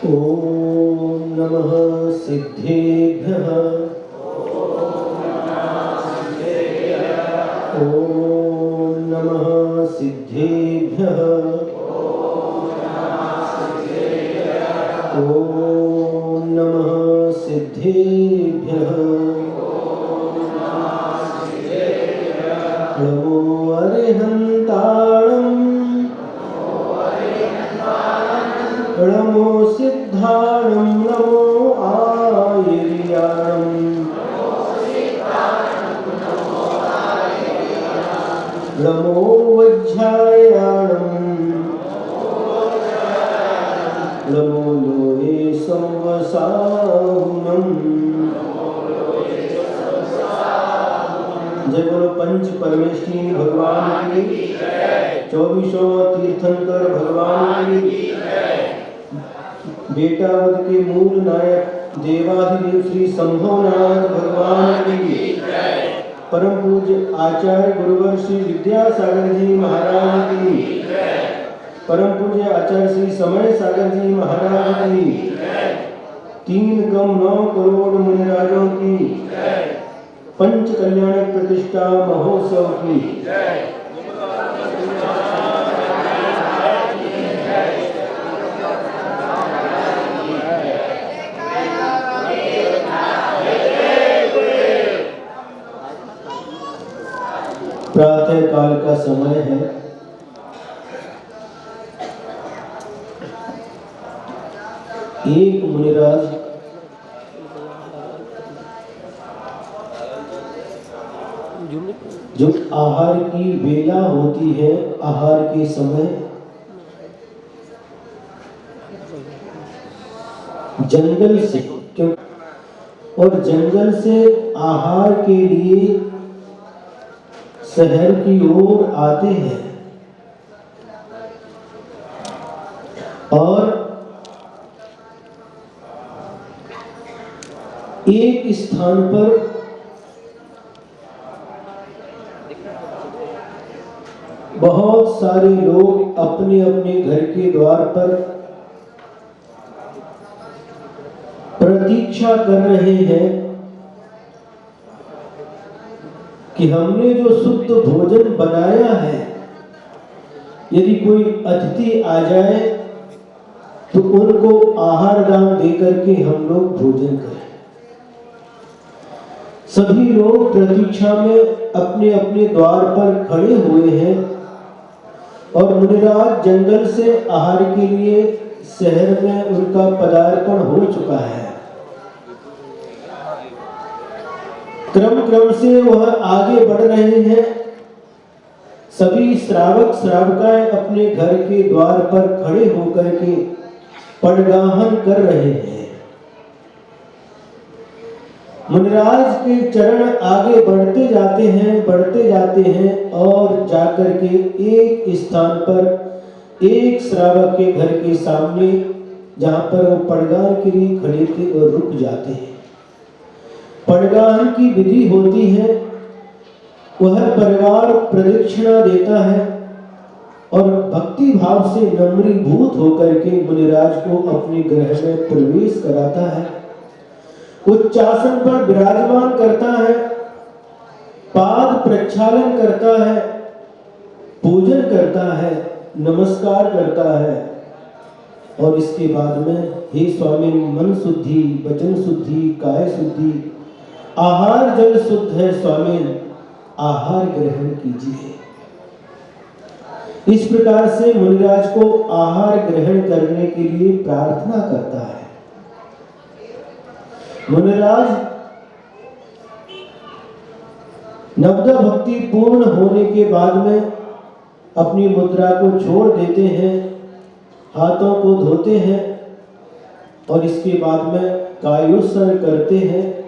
ओम नमः सिद्धेभ्यः। ओम नमः सिद्धेभ्यः। ओम नमः सिद्धेभ्यः। नमो अरिहन्ताणं नमो सिद्धाणं नमो आयर्याणं नमो वज्रायाणं नमो लोहे संवसाहुनं। जय बोलो पंच परमेष्ठी भगवान की, 24 तीर्थंकर भगवान की, बेटावद के मूल नायक देवाधिदेव श्री संभवनाथ भगवान की, परम पूज्य आचार्य गुरुवर श्री विद्यासागर जी महाराज की, परम पूज्य आचार्य श्री समय सागर जी महाराज की, 3,9 करोड़ मुनिराजों की, पंच कल्याणक प्रतिष्ठा महोत्सव की। प्रातः काल का समय है। एक मुनिराज जब आहार की वेला होती है, आहार के समय जंगल से और जंगल से आहार के लिए शहर की ओर आते हैं और एक स्थान पर बहुत सारे लोग अपने अपने घर के द्वार पर प्रतीक्षा कर रहे हैं कि हमने जो शुद्ध भोजन बनाया है, यदि कोई अतिथि आ जाए तो उनको आहार दान देकर के हम लोग भोजन करें। सभी लोग प्रतीक्षा में अपने अपने द्वार पर खड़े हुए हैं और मुनिराज जंगल से आहार के लिए शहर में उनका पदार्पण हो चुका है। क्रम क्रम से वह आगे बढ़ रहे हैं। सभी श्रावक श्राविकाएं अपने घर के द्वार पर खड़े होकर के पड़गाहन कर रहे हैं। मुनिराज के चरण आगे बढ़ते जाते हैं और जाकर के एक स्थान पर एक श्रावक के घर के सामने, जहां पर वो पड़गाहन के लिए खड़े थे, और रुक जाते हैं। पड़गाहन की विधि होती है, वह परिवार प्रदक्षिणा देता है और भक्ति भाव से नम्रीभूत होकर के मुनिराज को अपने गृह में प्रवेश कराता है। उच्चासन पर विराजमान करता है, पाद प्रक्षालन करता है, पूजन करता है, नमस्कार करता है और इसके बाद में हे स्वामी, मन शुद्धि, वचन शुद्धि, काय शुद्धि, आहार जल शुद्ध है स्वामी, आहार ग्रहण कीजिए। इस प्रकार से मुनिराज को आहार ग्रहण करने के लिए प्रार्थना करता है। मुनिराज नवदा भक्ति पूर्ण होने के बाद में अपनी मुद्रा को छोड़ देते हैं, हाथों को धोते हैं और इसके बाद में कायोत्सर्ग करते हैं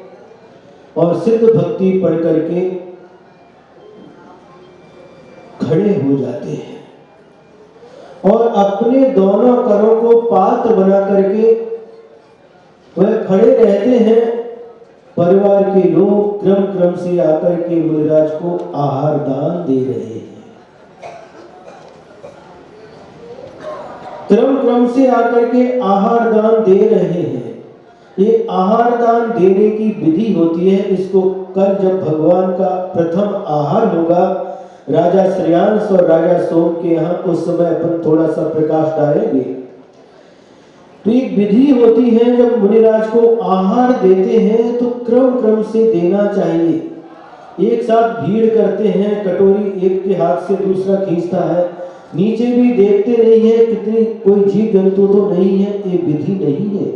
और सिद्ध भक्ति पढ़ करके खड़े हो जाते हैं और अपने दोनों करों को पात्र बना करके वह खड़े रहते हैं। परिवार के लोग क्रम क्रम से आकर के मुनिराज को आहार दान दे रहे हैं। क्रम क्रम से आकर के आहार दान दे रहे हैं। ये आहार दान देने की विधि होती है। इसको कल जब भगवान का प्रथम आहार होगा राजा श्रेयांश और राजा सोम के यहाँ, उस समय अपन थोड़ा सा प्रकाश डालेंगे। तो एक विधि होती है, जब मुनिराज को आहार देते हैं तो क्रम क्रम से देना चाहिए। एक साथ भीड़ करते हैं, कटोरी एक के हाथ से दूसरा खींचता है, नीचे भी देखते नहीं है कितनी कोई जीव जंतु तो नहीं है, ये विधि नहीं है।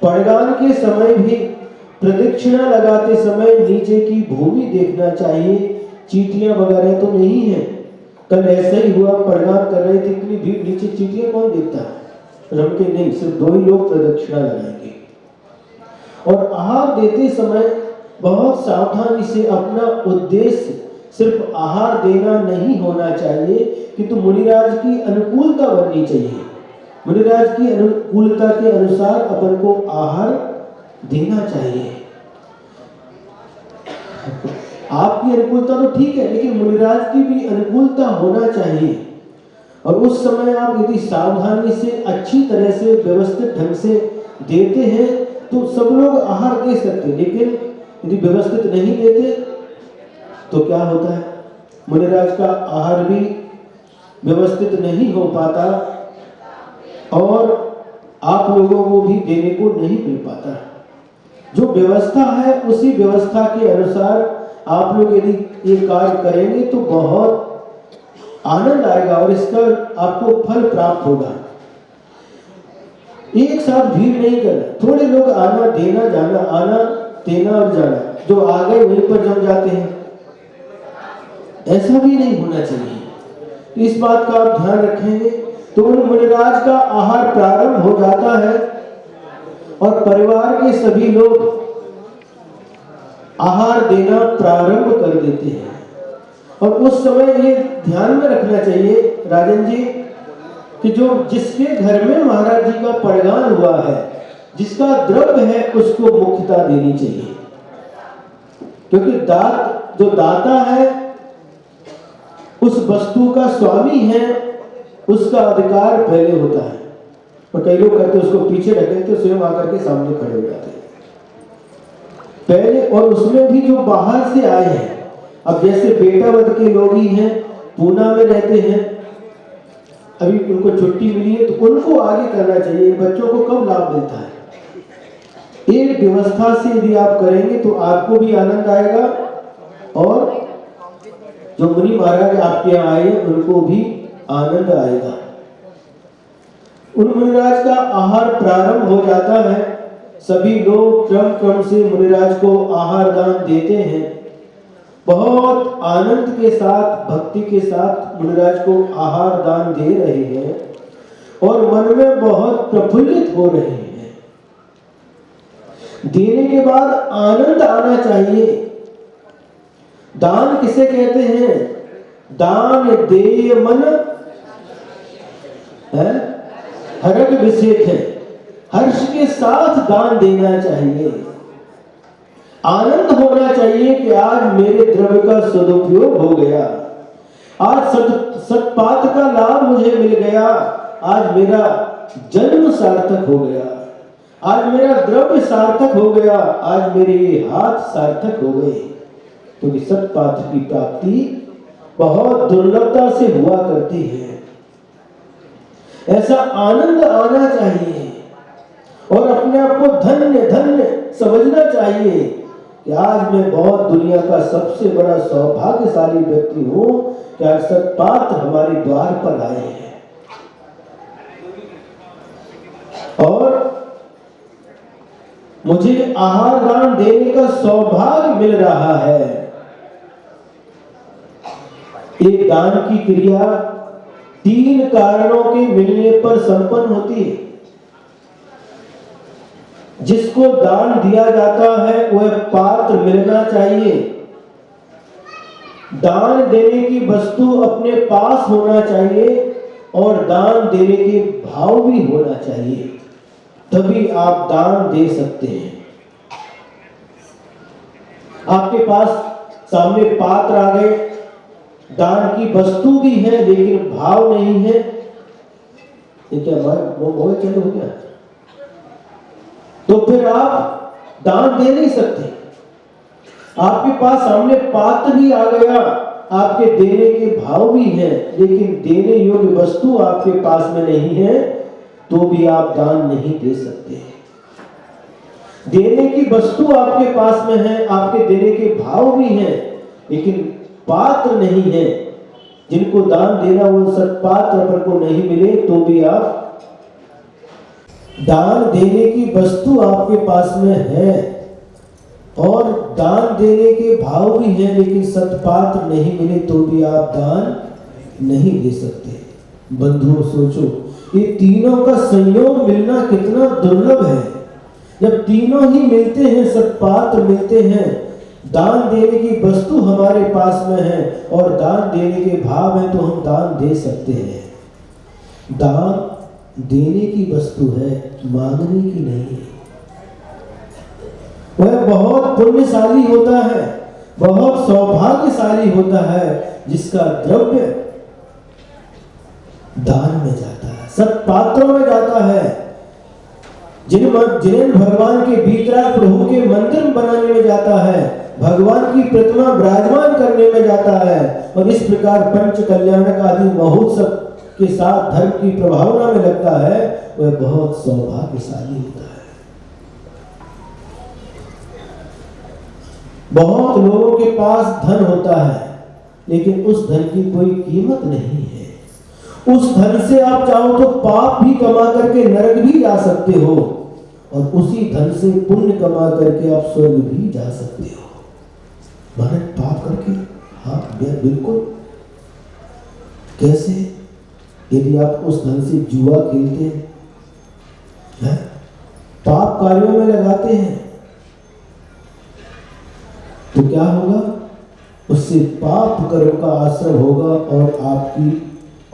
पड़गान के समय भी प्रदक्षिणा लगाते समय नीचे की भूमि देखना चाहिए, चींटियां वगैरह तो नहीं है। कल ऐसा ही हुआ, पड़गान कर रहे थे, इतनी भीड़, नीचे चींटियां कौन देखता है? रम के नहीं, सिर्फ 2 ही लोग प्रदक्षिणा लगाएंगे। और आहार देते समय बहुत सावधानी से, अपना उद्देश्य सिर्फ आहार देना नहीं होना चाहिए कि तो मुनिराज की अनुकूलता बननी चाहिए। मुनिराज की अनुकूलता के अनुसार अपन को आहार देना चाहिए। आपकी अनुकूलता तो ठीक है, लेकिन मुनिराज की भी अनुकूलता होना चाहिए। और उस समय आप यदि सावधानी से, अच्छी तरह से, व्यवस्थित ढंग से देते हैं तो सब लोग आहार दे सकते हैं। लेकिन यदि व्यवस्थित नहीं देते तो क्या होता है? मुनिराज का आहार भी व्यवस्थित नहीं हो पाता और आप लोगों को भी देने को नहीं मिल पाता। जो व्यवस्था है उसी व्यवस्था के अनुसार आप लोग यदि ये कार्य करेंगे तो बहुत आनंद आएगा और इसका आपको फल प्राप्त होगा। एक साथ भीड़ नहीं करना, थोड़े लोग आना देना जाना, आना देना और जाना, जो आ गए वहीं पर जम जाते हैं, ऐसा भी नहीं होना चाहिए। इस बात का आप ध्यान रखेंगे तो उन मुनिराज का आहार प्रारंभ हो जाता है और परिवार के सभी लोग आहार देना प्रारंभ कर देते हैं। और उस समय ये ध्यान में रखना चाहिए राजन जी कि जो जिसके घर में महाराज जी का पड़गान हुआ है, जिसका द्रव्य है, उसको मुख्यता देनी चाहिए। क्योंकि जो दाता है उस वस्तु का स्वामी है, उसका अधिकार पहले होता है। और कई लोग करते उसको पीछे रखें तो स्वयं आकर के सामने खड़े हो जाते हैं पहले। और उसमें भी जो बाहर से आए हैं, अब जैसे बेटावद के लोग ही हैं, पूना में रहते हैं, अभी उनको छुट्टी मिली है तो उनको आगे करना चाहिए। बच्चों को कब लाभ मिलता है? एक व्यवस्था से यदि आप करेंगे तो आपको भी आनंद आएगा और जो मुनि महाराज आपके यहाँ आए उनको भी आनंद आएगा। उन मुनिराज का आहार प्रारंभ हो जाता है, सभी लोग क्रम क्रम से मुनिराज को आहार दान देते हैं। बहुत आनंद के साथ, भक्ति के साथ मुनिराज को आहार दान दे रहे हैं और मन में बहुत प्रफुल्लित हो रहे हैं। देने के बाद आनंद आना चाहिए। दान किसे कहते हैं? दान देय मन है, हर्ष विषेक है। हर्ष के साथ दान देना चाहिए। आनंद होना चाहिए कि आज मेरे द्रव्य का सदुपयोग हो गया, आज सत्पात्र का लाभ मुझे मिल गया, आज मेरा जन्म सार्थक हो गया, आज मेरा द्रव्य सार्थक हो गया, आज मेरे हाथ सार्थक हो गए। क्योंकि सत्पात्र की प्राप्ति बहुत दुर्लभता से हुआ करती है। ऐसा आनंद आना चाहिए और अपने आप को धन्य धन्य समझना चाहिए कि आज मैं बहुत दुनिया का सबसे बड़ा सौभाग्यशाली व्यक्ति हूं कि आज सत्पात्र हमारे द्वार पर आए हैं और मुझे आहार दान देने का सौभाग्य मिल रहा है। एक दान की क्रिया 3 कारणों के मिलने पर संपन्न होती है। जिसको दान दिया जाता है वह पात्र मिलना चाहिए, दान देने की वस्तु अपने पास होना चाहिए और दान देने के भाव भी होना चाहिए, तभी आप दान दे सकते हैं। आपके पास सामने पात्र आ गए, दान की वस्तु भी है लेकिन भाव नहीं है, ये क्या मोबाइल चालू हो गया? तो फिर आप दान दे नहीं सकते। आपके पास सामने पात्र भी आ गया, आपके देने के भाव भी हैं, लेकिन देने योग्य वस्तु आपके पास में नहीं है, तो भी आप दान नहीं दे सकते। देने की वस्तु आपके पास में है, आपके देने के भाव भी हैं, लेकिन पात्र नहीं है। जिनको दान देना वो सत्पात्र अपन को नहीं मिले, तो भी आप दान देने की वस्तु आपके पास में है और दान देने के भाव भी हैं, लेकिन सत्पात्र नहीं मिले तो भी आप दान नहीं दे सकते। बंधुओं सोचो, ये तीनों का संयोग मिलना कितना दुर्लभ है। जब तीनों ही मिलते हैं, सत्पात्र मिलते हैं, दान देने की वस्तु हमारे पास में है और दान देने के भाव है, तो हम दान दे सकते हैं। दान देने की वस्तु है, मांगने की नहीं है। वह बहुत पुण्यशाली होता है, बहुत सौभाग्यशाली होता है जिसका द्रव्य दान में जाता है, सत्पात्रों में जाता है, जिन्हें भगवान के भीतर प्रभु के मंदिर बनाने में जाता है, भगवान की प्रतिमा विराजमान करने में जाता है, और इस प्रकार पंच कल्याणक आदि महोत्सव के साथ धर्म की प्रभावना में लगता है, वह बहुत सौभाग्यशाली होता है। बहुत लोगों के पास धन होता है, लेकिन उस धन की कोई कीमत नहीं है। उस धन से आप चाहो तो पाप भी कमा करके नरक भी जा सकते हो, और उसी धन से पुण्य कमा करके आप स्वर्ग भी जा सकते हो। महाराज पाप करके? हाँ बिल्कुल। कैसे? यदि आप उस धन से जुआ खेलते हैं, पाप कार्यों में लगाते हैं, तो क्या होगा? उससे पाप कर्म का आश्रय होगा और आपकी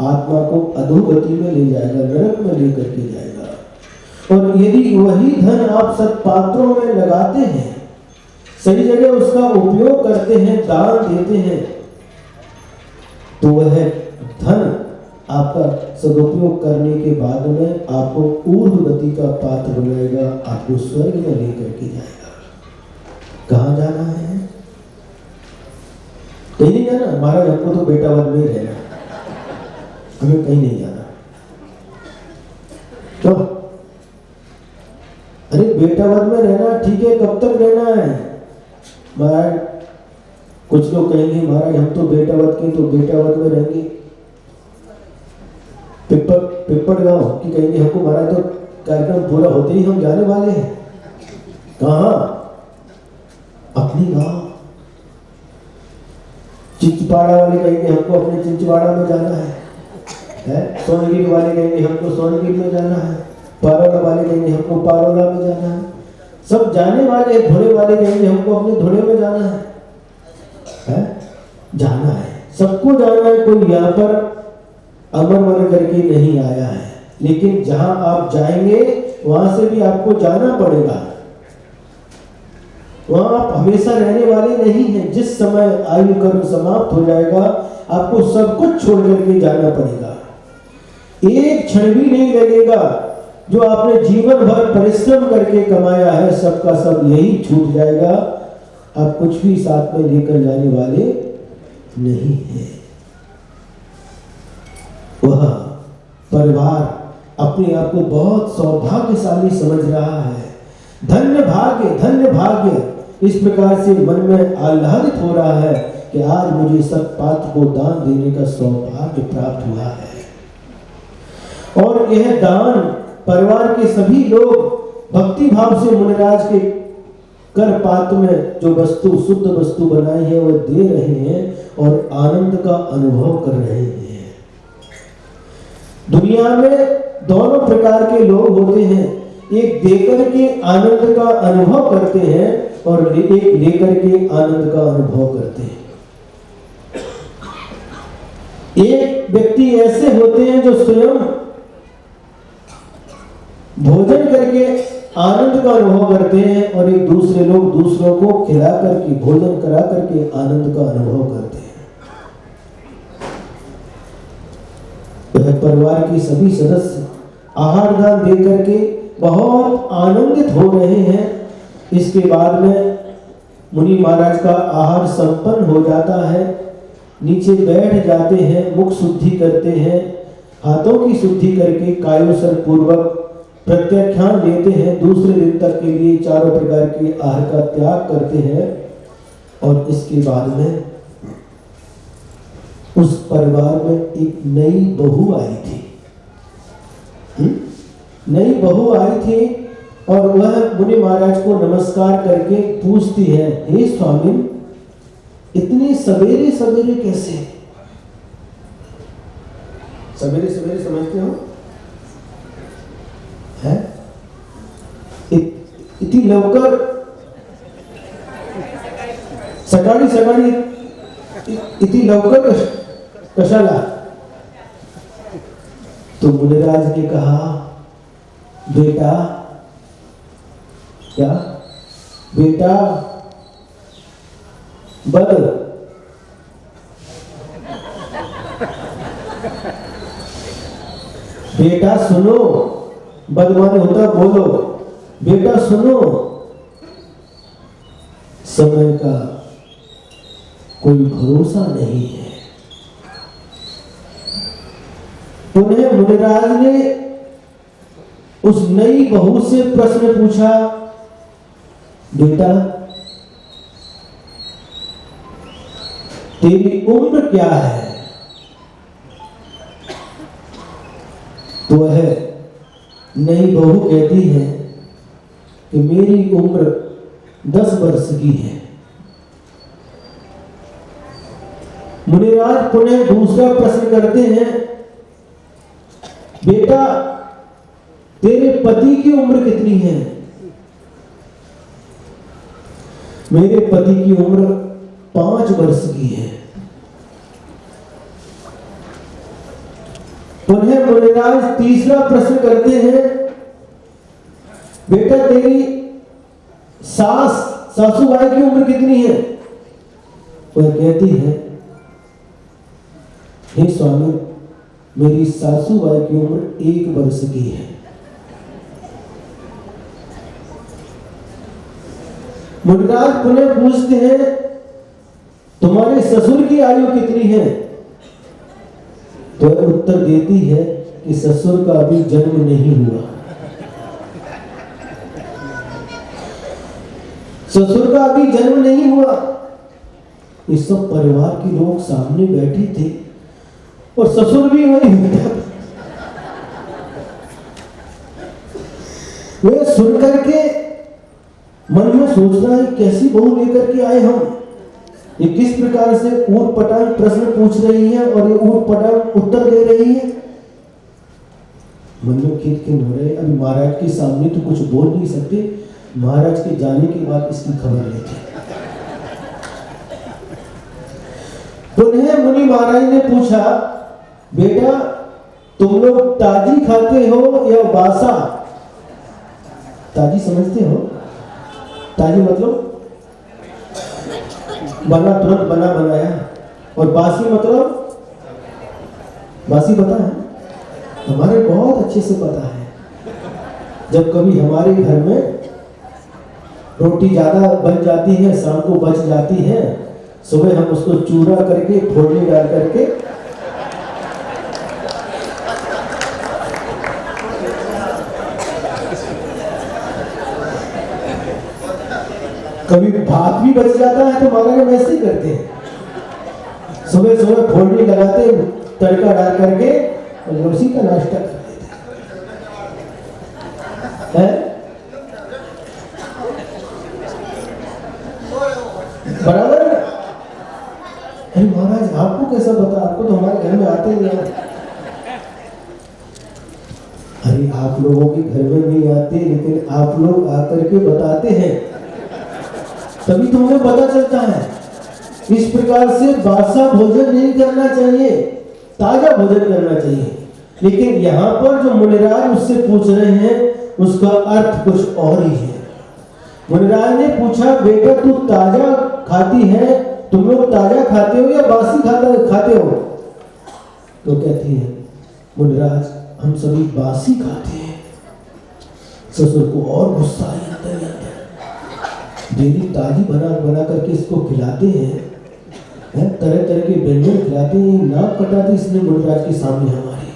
आत्मा को अधोगति में ले जाएगा, नरक में लेकर के जाएगा। और यदि वही धन आप सत्पात्रों में लगाते हैं, सही जगह उसका उपयोग करते हैं, दान देते हैं, तो वह धन आपका सदुपयोग करने के बाद में आपको ऊर्ध्व गति का पात्र बनाएगा, आपको स्वर्ग में लेकर के जाएगा। कहाँ जाना है? कहीं नहीं जाना। महाराज हमको तो बेटा वन में रहना, हमें कहीं नहीं जाना। तो अरे बेटा वन में रहना ठीक है, कब तक रहना है? महाराज कुछ लोग कहेंगे महाराज हम तो बेटा वध के, तो बेटा वध में रहेंगे पिपड़ गांव की, कहेंगे हमको महाराज तो कार्यक्रम पूरा होते ही हम जाने वाले हैं। कहाँ? अपनी गांव। चिंचपाड़ा वाले कहेंगे हमको अपने चिंचपाड़ा में जाना है, सोनगिरी वाले कहेंगे हमको सोनगिरी में जाना है, पारोला वाले कहेंगे हमको पारोला में जाना है। सब जाने वाले हैं। धुड़े वाले कहेंगे हमको अपने धुड़े में जाना है, जाना है, सबको जाना है। कोई यहाँ पर अमर वन करके नहीं आया है, लेकिन जहां आप जाएंगे वहां से भी आपको जाना पड़ेगा। वहां आप हमेशा रहने वाले नहीं हैं। जिस समय आयु कर्म समाप्त हो जाएगा, आपको सब कुछ छोड़ करके जाना पड़ेगा। एक क्षण भी नहीं लगेगा। जो आपने जीवन भर परिश्रम करके कमाया है, सबका सब यही छूट जाएगा। आप कुछ भी साथ में लेकर जाने वाले नहीं है। वह परिवार अपने आप को बहुत सौभाग्यशाली समझ रहा है। धन्य भाग्य, धन्य भाग्य, इस प्रकार से मन में आह्लादित हो रहा है कि आज मुझे सत्पात्र को दान देने का सौभाग्य प्राप्त हुआ है। और यह दान परिवार के सभी लोग भक्ति भाव से मुनिराज के कर पात्र में जो वस्तु, शुद्ध वस्तु बनाई है, वह दे रहे हैं और आनंद का अनुभव कर रहे हैं। दुनिया में दोनों प्रकार के लोग होते हैं। एक देकर के आनंद का अनुभव करते हैं और एक लेकर के आनंद का अनुभव करते हैं। एक व्यक्ति ऐसे होते हैं जो स्वयं भोजन करके आनंद का अनुभव करते हैं, और एक दूसरे लोग दूसरों को खिला करके, भोजन करा करके आनंद का अनुभव करते हैं। वह परिवार के सभी सदस्य आहार दान दे करके बहुत आनंदित हो रहे हैं। इसके बाद में मुनि महाराज का आहार संपन्न हो जाता है, नीचे बैठ जाते हैं, मुख शुद्धि करते हैं, हाथों की शुद्धि करके कायोसर पूर्वक प्रत्याख्यान लेते हैं। दूसरे दिन तक के लिए चारों प्रकार के आहार का त्याग करते हैं। और इसके बाद में उस परिवार में एक नई बहू आई थी। नई बहू आई थी और वह मुनि महाराज को नमस्कार करके पूछती है, हे स्वामी, इतनी सवेरे सवेरे कैसे? सवेरे सवेरे समझते हो है? इतनी लवकर सकाळी सकाळी इतनी लवकर कशाला? तो मुनिराज ने कहा, बेटा, क्या बेटा, बद बेटा सुनो, बदमानी होता बोलो, बेटा सुनो, समय का कोई भरोसा नहीं है। पुनः मुनिराज ने उस नई बहू से प्रश्न पूछा, बेटा तेरी उम्र क्या है? तो वह नई बहू कहती है कि मेरी उम्र 10 वर्ष की है। मुनिराज पुनः दूसरा प्रश्न करते हैं, बेटा तेरे पति की उम्र कितनी है? मेरे पति की उम्र 5 वर्ष की है। पुनः मुनिराज तीसरा प्रश्न करते हैं, बेटा तेरी सासुबाई की उम्र कितनी है? वह कहती है, हे स्वामी, मेरी सासुबाई की उम्र 1 वर्ष की है। मुनिराज पुनः पूछते हैं, तुम्हारे ससुर की आयु कितनी है? तो उत्तर देती है कि ससुर का अभी जन्म नहीं हुआ। ससुर का अभी जन्म नहीं हुआ। ये सब परिवार के लोग सामने बैठे थे और ससुर भी वही होता। वे सुन करके मन में सोच रहा है, कैसी बहू लेकर के आए हम, ये किस प्रकार से ऊट पटांग प्रश्न पूछ रही है और ये ऊट पटांग उत्तर दे रही है। मन में खिन हो रहे, अभी महाराज के सामने तो कुछ बोल नहीं सकते, महाराज के जाने के बाद इसकी खबर लेते। पुनः मुनि महाराज ने पूछा, बेटा तुम लोग ताजी खाते हो या बासा? ताजी समझते हो? ताजी मतलब बना, तुरंत बना बनाया। और बासी मतलब, बासी पता है? हमारे बहुत अच्छे से पता है। जब कभी हमारे घर में रोटी ज्यादा बच जाती है, शाम को बच जाती है, सुबह हम उसको चूरा करके फोड़नी डाल करके कभी भात भी बच जाता है तो हमारे में वैसे ही करते हैं। सुबह सुबह फोड़नी लगाते, तड़का डाल करके और उसी का नाश्ता कर देते हैं। बराबर। अरे महाराज आपको कैसा पता? आपको तो हमारे घर में आते नहीं है। अरे आप लोगों के घर में नहीं आते, लेकिन आप लोग आकर के बताते हैं, तभी तो हमें पता चलता है। इस प्रकार से बासा भोजन नहीं करना चाहिए, ताजा भोजन करना चाहिए। लेकिन यहाँ पर जो मुनिराज उससे पूछ रहे हैं, उसका अर्थ कुछ और ही है। मुनिराज ने पूछा, बेटा तू ताजा खाती है, तुम लोग ताजा खाते हो या बासी खाते हो? तो कहती है, मुनिराज हम सभी बासी खाते हैं। ससुर को और गुस्सा आया अंदर ही अंदर। डेली ताजी बना बना करके इसको खिलाते हैं, तरह तरह के व्यंजन खिलाते हैं। नाक कटा दी इसने मुनिराज के सामने हमारी।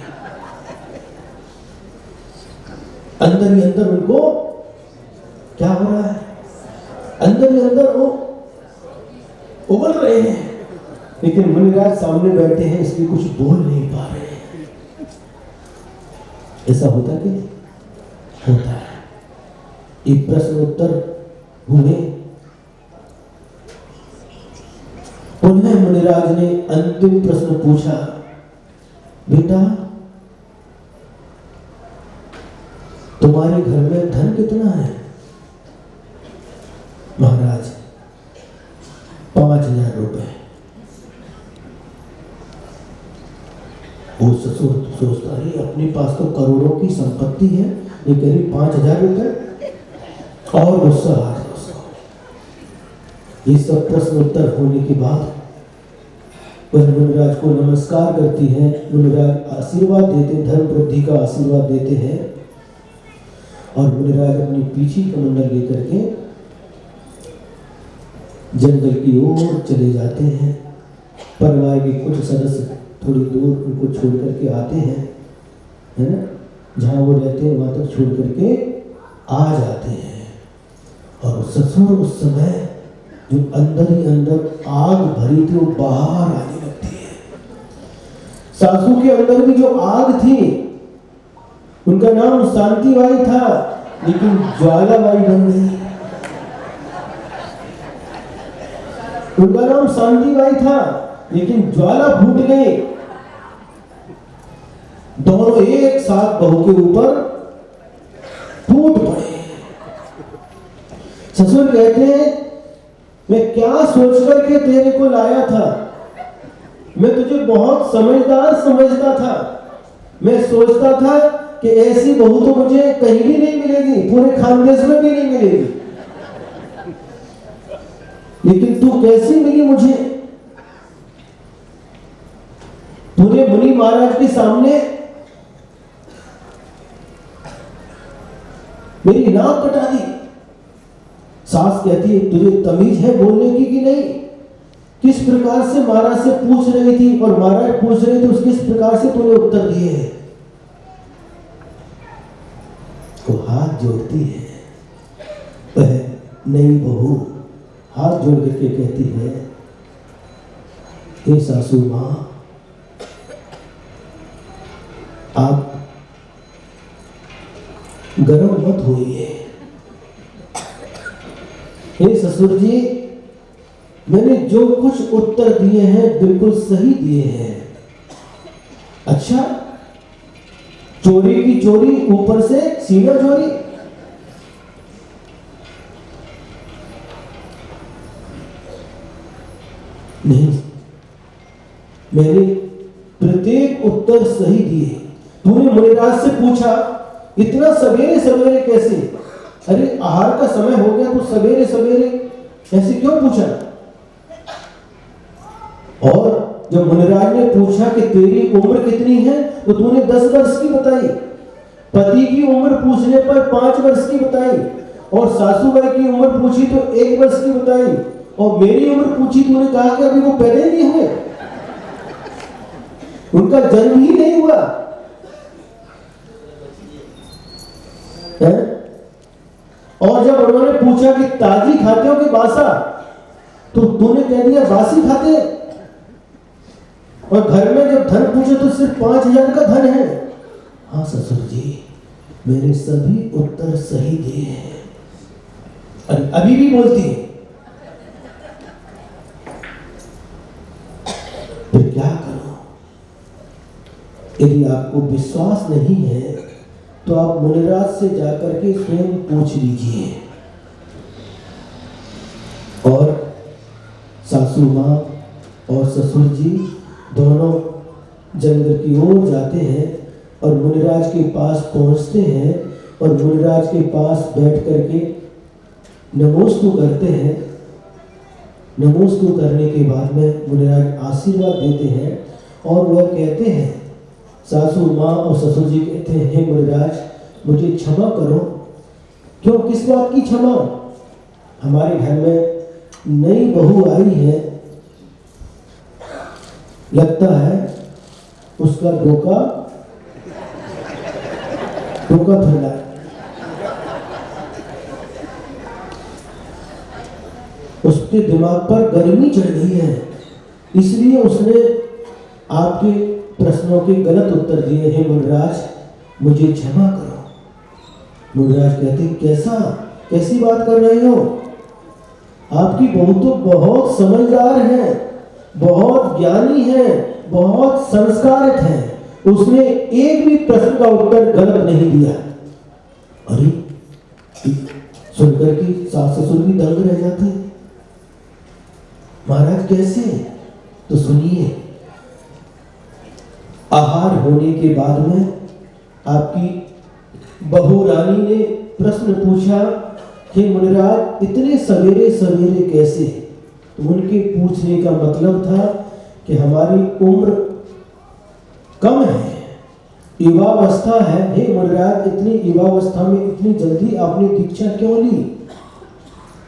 अंदर ही अंदर उनको क्या हो रहा है, अंदर ही अंदर वो उबल रहे हैं, लेकिन मुनिराज सामने बैठे हैं इसलिए कुछ बोल नहीं पा रहे हैं। ऐसा होता कि होता है। एक प्रश्न उत्तर हुए। पुनः मुनिराज ने अंतिम प्रश्न पूछा, बेटा तुम्हारे घर में धन कितना है? महाराज 5,000 रुपए। वो ससुर सोचता है अपने पास तो करोड़ों की संपत्ति है, ये कह रही 5,000 रुपए, और गुस्सा आ रहा उसको। ये सब प्रश्न उत्तर होने के बाद वह मुनिराज को नमस्कार करती है। मुनिराज आशीर्वाद देते, धर्म वृद्धि का आशीर्वाद देते हैं, और मुनिराज अपनी पीछे कमंडल लेकर के जंगल की ओर चले जाते हैं। परिवार के कुछ सदस्य थोड़ी दूर उनको छोड़ करके आते हैं, है ना, जहाँ वो रहते हैं वहाँ तक छोड़ करके आ जाते हैं। और ससुर उस समय जो अंदर ही अंदर आग भरी थी वो बाहर आने लगती है। सासू के अंदर भी जो आग थी, उनका नाम शांतिबाई था, लेकिन ज्वालाबाई बन गई। उनका नाम शांतिबाई था, लेकिन ज्वाला फूट गई। दोनों एक साथ बहू के ऊपर टूट पड़े। ससुर कहते हैं, मैं क्या सोच करके तेरे को लाया था, मैं तुझे बहुत समझदार समझता था। मैं सोचता था कि ऐसी बहू तो मुझे कहीं भी नहीं मिलेगी, पूरे खानदेश में भी नहीं मिलेगी, लेकिन तू कैसी मिली मुझे? तूने मुनि महाराज के सामने मेरी नाक कटा दी। सास कहती है, तुझे तमीज है बोलने की कि नहीं? किस प्रकार से महाराज से पूछ रही थी, और महाराज पूछ रहे थे, उस किस प्रकार से तूने उत्तर दिए हैं। वो हाथ जोड़ती है, वह नई बहू हाथ जोड़ करके कहती है, हे सासू मां, आप गर्म मत होइए। हे ससुर जी, मैंने जो कुछ उत्तर दिए हैं बिल्कुल सही दिए हैं। अच्छा, चोरी की चोरी, ऊपर से सीना चोरी? नहीं, मैंने प्रत्येक उत्तर सही दिए। तूने मुनिराज से पूछा इतना सवेरे सवेरे कैसे? अरे आहार का समय हो गया तो सवेरे सवेरे ऐसे क्यों पूछा? और जब मुनिराज ने पूछा कि तेरी उम्र कितनी है, तो तूने 10 वर्ष की बताई। पति की उम्र पूछने पर 5 वर्ष की बताई, और सासूबाई की उम्र पूछी तो 1 वर्ष की बताई, और मेरी उम्र पूछी, तूने कहा कि अभी वो पैदा ही नहीं हुए, उनका जन्म ही नहीं हुआ है? और जब उन्होंने पूछा कि ताजी खाते हो कि बासा, तो तूने कह दिया बासी खाते। और घर में जब धन पूछे तो सिर्फ 5,000 का धन है। हाँ ससुर जी, मैंने सभी उत्तर सही दिए हैं। अभी भी बोलती है, फिर क्या करो? यदि आपको विश्वास नहीं है तो आप मुनिराज से जाकर के स्वयं पूछ लीजिए। और सासू माँ और ससुर जी दोनों जंगल की ओर जाते हैं और मुनिराज के पास पहुंचते हैं, और मुनिराज के पास बैठ करके नमोस्तु करते हैं। नमोस्तु करने के बाद में मुनिराज आशीर्वाद देते हैं, और वह कहते हैं सासू माँ और ससुर जी कहते हैं, हे मुनिराज मुझे क्षमा करो। क्यों, किस बात की क्षमा? हमारे घर में नई बहू आई है, लगता है उसका डोका फैला, उसके दिमाग पर गर्मी चढ़ गई है, इसलिए उसने आपके प्रश्नों के गलत उत्तर दिए। हे मुनिराज मुझे क्षमा करो। मुनिराज कहते, कैसी बात कर रहे हो? आपकी बहू तो बहुत समझदार है, बहुत ज्ञानी है, बहुत संस्कारित है, उसने एक भी प्रश्न का उत्तर गलत नहीं दिया। अरे सुनकर के सास ससुर भी दंग रह जाते। महाराज कैसे? तो सुनिए, आहार होने के बाद में आपकी बहू रानी ने प्रश्न पूछा कि मुनिराज इतने सवेरे सवेरे कैसे? तो उनके पूछने का मतलब था कि हमारी उम्र कम है, युवावस्था है, हे मुनिराज इतनी युवावस्था में इतनी जल्दी आपने दीक्षा क्यों ली?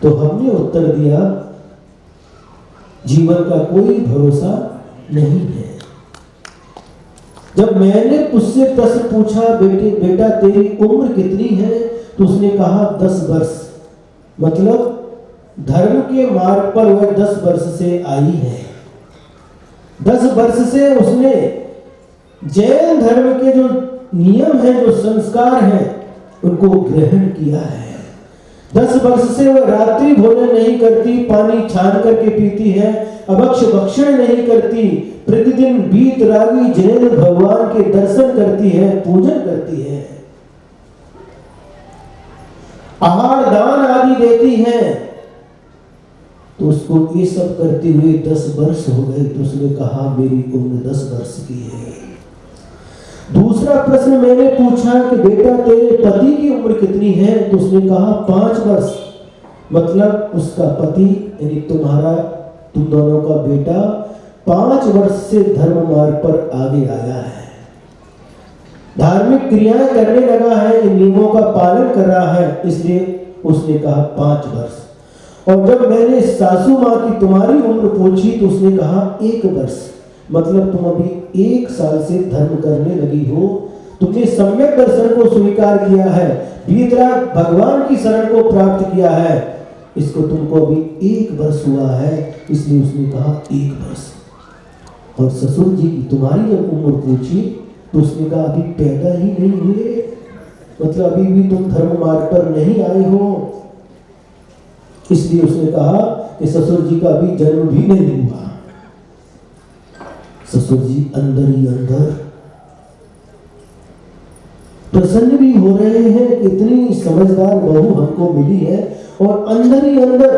तो हमने उत्तर दिया, जीवन का कोई भरोसा नहीं है। जब मैंने उससे प्रश्न पूछा, बेटा तेरी उम्र कितनी है? तो उसने कहा 10 वर्ष। मतलब धर्म के मार्ग पर वह 10 वर्ष से आई है। 10 वर्ष से उसने जैन धर्म के जो नियम हैं, जो संस्कार हैं, उनको ग्रहण किया है। 10 वर्ष से वह रात्रि भोजन नहीं करती, पानी छान करके पीती है, अभक्ष भक्षण नहीं करती, प्रतिदिन वीतरागी जैन भगवान के दर्शन करती है, पूजन करती है, आहार दान आदि देती है। तो उसको ये सब करते हुए 10 वर्ष हो गए। तो उसने कहा मेरी उम्र 10 वर्ष की है। दूसरा प्रश्न मैंने पूछा कि बेटा तेरे पति की उम्र कितनी है? तो उसने कहा 5 वर्ष। मतलब उसका पति यानी तुम दोनों का बेटा 5 वर्ष से धर्म मार्ग पर आगे आया है, धार्मिक क्रियाएं करने लगा है, इन नियमों का पालन कर रहा है, इसलिए उसने कहा 5 वर्ष। और जब मैंने सासू माँ की तुम्हारी उम्र पूछी तो उसने कहा 1 वर्ष। मतलब तुम अभी 1 साल से धर्म करने लगी हो, तुमने सम्यक दर्शन को स्वीकार किया है, वीतराग भगवान की शरण को प्राप्त किया है, इसको तुमको अभी 1 वर्ष हुआ है, इसलिए उसने कहा 1 वर्ष। और ससुर जी की तुम्हारी जब उम्र पूछी तो उसने कहा अभी पैदा ही नहीं हुए, मतलब अभी भी तुम धर्म मार्ग पर नहीं आए हो, इसलिए उसने कहा कि ससुर जी का अभी जन्म भी नहीं हुआ। ससुर जी अंदर ही अंदर प्रसन्न भी हो रहे हैं, इतनी समझदार बहू हमको मिली है, और अंदर ही अंदर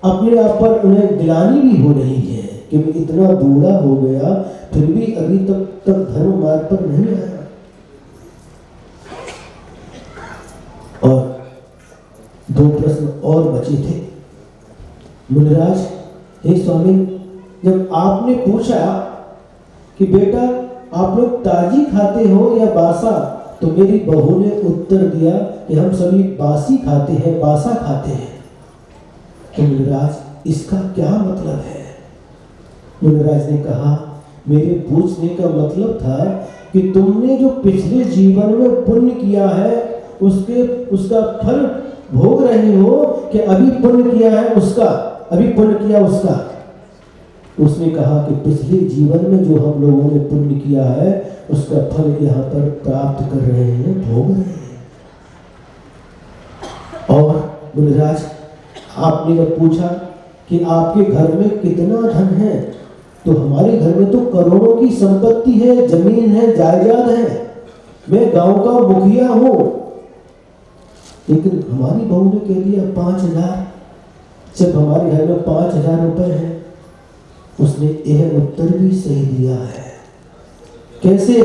अपने आप पर उन्हें गिलानी भी हो रही है कि मैं इतना बूढ़ा हो गया फिर भी अभी तक धर्म मार्ग पर नहीं आया। और 2 प्रश्न और बचे थे। मुनिराज, हे स्वामी, जब आपने पूछा कि बेटा आप लोग ताजी खाते हो या बासा, तो मेरी बहू ने उत्तर दिया कि हम सभी बासी खाते हैं, बासा खाते हैं। तो मुनिराज इसका क्या मतलब है? मुनिराज ने कहा मेरे पूछने का मतलब था कि तुमने जो पिछले जीवन में पुण्य किया है उसका फल भोग रहे हो कि अभी पुण्य किया है उसका, अभी पुण्य किया उसका। उसने कहा कि पिछले जीवन में जो हम लोगों ने पुण्य किया है उसका फल यहाँ पर प्राप्त कर रहे हैं, भोग रहे हैं। और मुनिराज, आपने जब पूछा कि आपके घर में कितना धन है, तो हमारे घर में तो करोड़ों की संपत्ति है, जमीन है, जायदाद है, मैं गांव का मुखिया हूं। लेकिन हमारी बहू ने कह दिया 5,000, जब हमारे घर में 5,000 रुपए हैं। उसने यह उत्तर भी सही दिया है। कैसे?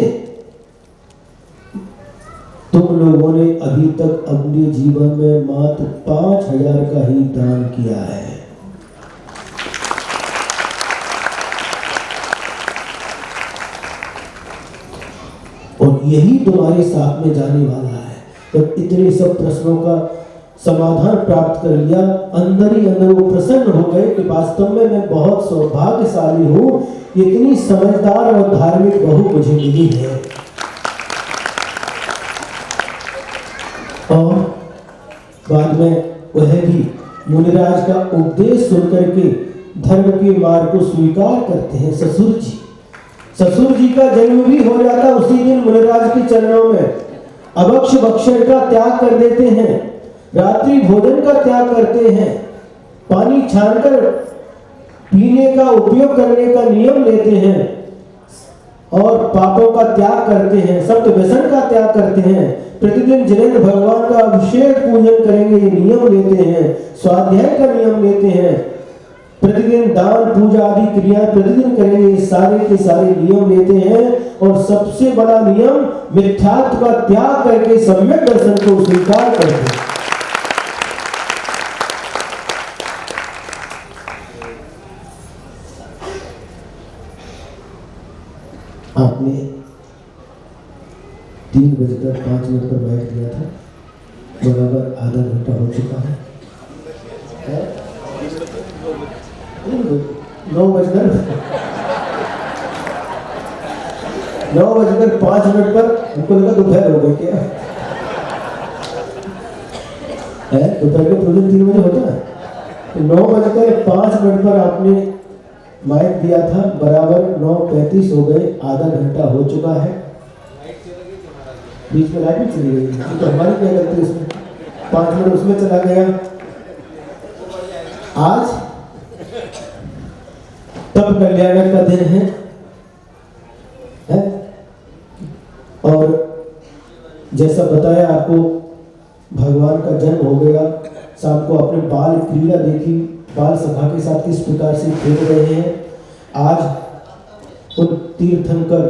तुम लोगों ने अभी तक अपने जीवन में मात्र 5,000 का ही दान किया है। और यही तुम्हारे साथ में जाने वाला है। तो इतने सब प्रश्नों का समाधान प्राप्त कर लिया, अंदर ही अंदर वो प्रसन्न हो गए कि वास्तव में मैं बहुत सौभाग्यशाली हूँ, इतनी समझदार और धार्मिक बहू मुझे मिली है। और बाद में वह भी मुनिराज का उपदेश सुनकर के धर्म के मार्ग को स्वीकार करते हैं। ससुर जी का जन्म भी हो जाता उसी दिन मुनिराज के चरणों में। अभक्ष भक्षण का त्याग कर देते हैं, रात्रि भोजन का त्याग करते हैं, पानी छानकर पीने का उपयोग करने का नियम लेते हैं और पापों का त्याग करते हैं, सप्त व्यसन का त्याग करते हैं, प्रतिदिन जिनेंद्र भगवान का अभिषेक पूजन करेंगे ये नियम लेते हैं, स्वाध्याय का नियम लेते हैं, प्रतिदिन दान पूजा आदि क्रियाएं प्रतिदिन करेंगे, ये सारे के सारे नियम लेते हैं। और सबसे बड़ा नियम मिथ्यात्व का त्याग करके सम्यक दर्शन को स्वीकार करते हैं। आपने 3:05 पर बैठ दिया था, बराबर आधा घंटा हो चुका है। 9:05 पर हमको लगा दोपहर हो गई क्या है। दोपहर के प्रोजेक्ट 3 बजे होता है, तो 9:05 पर आपने माइक दिया था, बराबर 9:35 हो गए, आधा घंटा हो चुका है। बीच में लाइट भी चली गई, तो हमारी क्या गलती उसमें, 5 मिनट उसमें चला गया। आज तब कल्याणक का दिन है और जैसा बताया आपको भगवान का जन्म हो गया। शाम को अपने बाल क्रीड़ा देखी, बाल सभा के साथ किस प्रकार से खेल रहे हैं। आज उन तीर्थंकर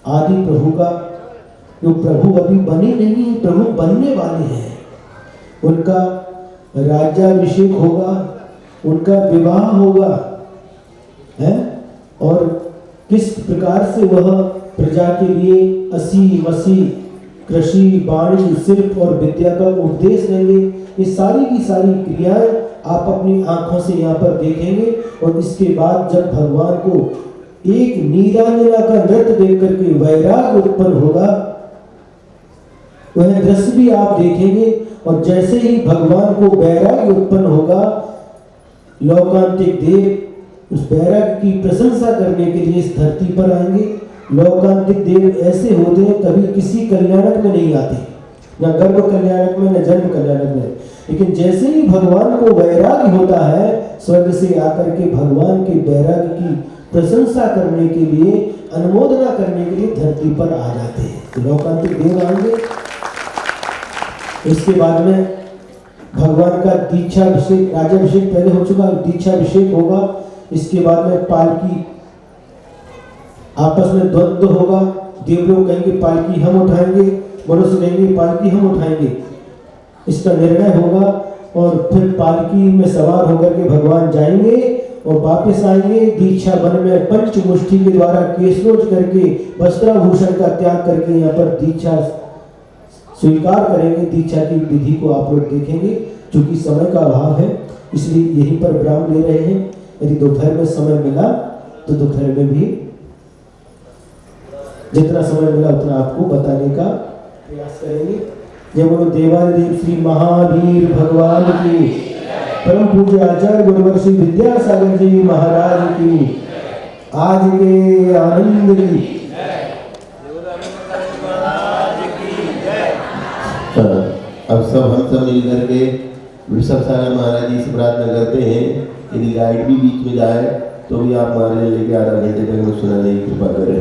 आदि प्रभु का, जो प्रभु अभी बने नहीं, प्रभु बनने वाले हैं, उनका राज्याभिषेक होगा, उनका विवाह होगा है। और किस प्रकार से वह प्रजा के लिए असी मसी कृषि वाणी शिल्प और विद्या का उपदेश देंगे। ये सारी की सारी क्रियाएं आप अपनी आंखों से यहाँ पर देखेंगे। और इसके बाद जब भगवान को एक नीलांजना का नृत्य देख करके वैराग्य उत्पन्न होगा, वह दृश्य भी आप देखेंगे। और जैसे ही भगवान को वैराग्य उत्पन्न होगा, लौकांतिक देव उस वैराग्य की प्रशंसा करने के लिए इस धरती पर आएंगे। लौकांतिक देव ऐसे होते हैं, कभी किसी कल्याणक में नहीं आते, न गर्भ कल्याणक में न जन्म कल्याणक में, लेकिन जैसे ही भगवान को वैराग्य होता है, स्वर्ग से आकर के भगवान के वैराग्य की प्रशंसा करने के लिए, अनुमोदना करने के लिए धरती पर आ जाते हैं। तो लौकांतिक देव आएंगे। इसके बाद में भगवान का दीक्षाभिषेक, राज्याभिषेक पहले हो चुका, दीक्षाभिषेक होगा। इसके बाद में पालकी, आपस में द्वंद्व होगा। देवलोग कहेंगे पालकी हम उठाएंगे, मनुष्य कहेंगे पालकी हम उठाएंगे, इसका निर्णय होगा। और फिर पालकी में सवार होकर के भगवान जाएंगे और वापस आएंगे। दीक्षा वन में पंचमुष्टि के द्वारा केशरोज करके, वस्त्राभूषण का त्याग करके यहाँ पर दीक्षा स्वीकार करेंगे। दीक्षा की विधि को आप लोग देखेंगे। चूंकि समय का अभाव है, इसलिए यहीं पर विराम ले रहे हैं। यदि दोपहर में समय मिला तो दोपहर में भी जितना समय मिला उतना आपको बताने का प्रयास करेंगे। जय बोलो देवादिदेव श्री महावीर भगवान की, परम पूज्य आचार्य गुरुवर्षी विद्यासागर जी महाराज की, आज के आनंद की। अब हम सब मिल करके वृषभ सागर महाराज जी से प्रार्थना करते हैं, यदि लाइट भी बीच में जाए तो भी आप महाराज लेके आधा घंटे तक सुनाने की कृपा करें।